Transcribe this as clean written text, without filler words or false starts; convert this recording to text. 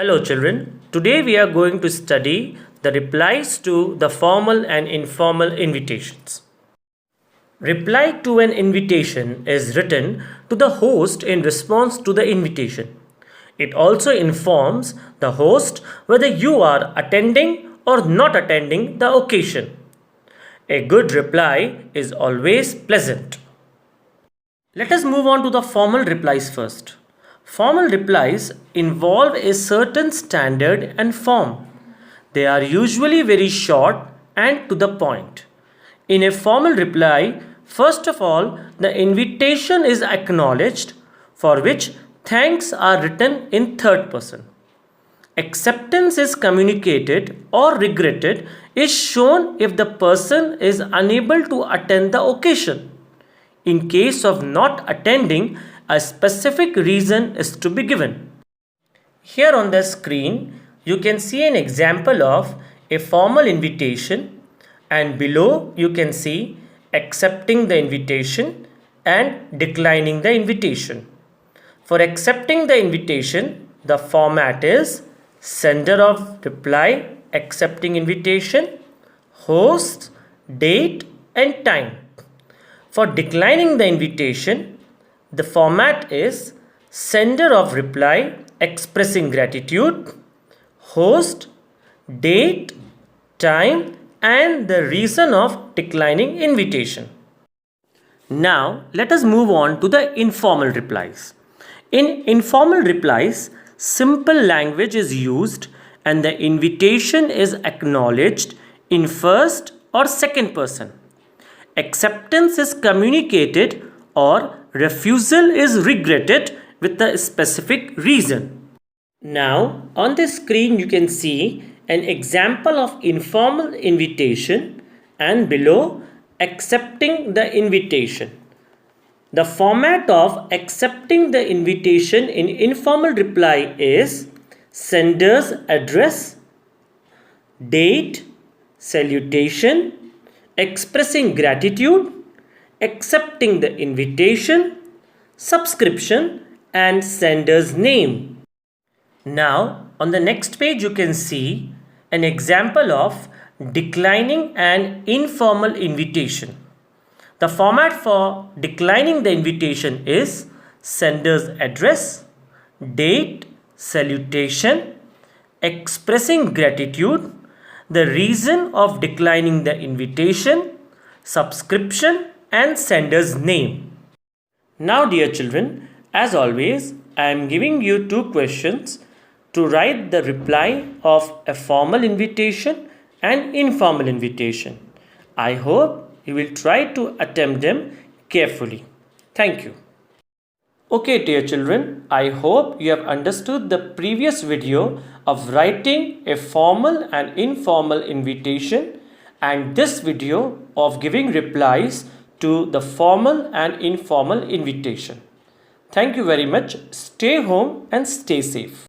Hello children, today we are going to study the replies to the formal and informal invitations. Reply to an invitation is written to the host in response to the invitation. It also informs the host whether you are attending or not attending the occasion. A good reply is always pleasant. Let us move on to the formal replies first. Formal replies involve a certain standard and form. They are usually very short and to the point. In a formal reply, first of all, the invitation is acknowledged, for which thanks are written in third person. Acceptance is communicated or regretted is shown if the person is unable to attend the occasion. In case of not attending, a specific reason is to be given. Here on the screen, you can see an example of a formal invitation, and below you can see accepting the invitation and declining the invitation. For accepting the invitation, the format is sender of reply accepting invitation, host, date and time. For declining the invitation, the format is sender of reply expressing gratitude, host, date, time and the reason of declining invitation. Now let us move on to the informal replies. In informal replies, simple language is used and the invitation is acknowledged in first or second person. Acceptance is communicated or refusal is regretted with a specific reason. Now on the screen you can see an example of informal invitation and below accepting the invitation. The format of accepting the invitation in informal reply is sender's address, date, salutation, expressing gratitude, accepting the invitation, subscription and sender's name. Now on the next page you can see an example of declining an informal invitation. The format for declining the invitation is sender's address, date, salutation, expressing gratitude, the reason of declining the invitation, subscription and sender's name. Now dear children, as always, I am giving you two questions to write the reply of a formal invitation and informal invitation. I hope you will try to attempt them carefully. Thank you. Okay dear children, I hope you have understood the previous video of writing a formal and informal invitation and this video of giving replies to the formal and informal invitation. Thank you very much. Stay home and stay safe.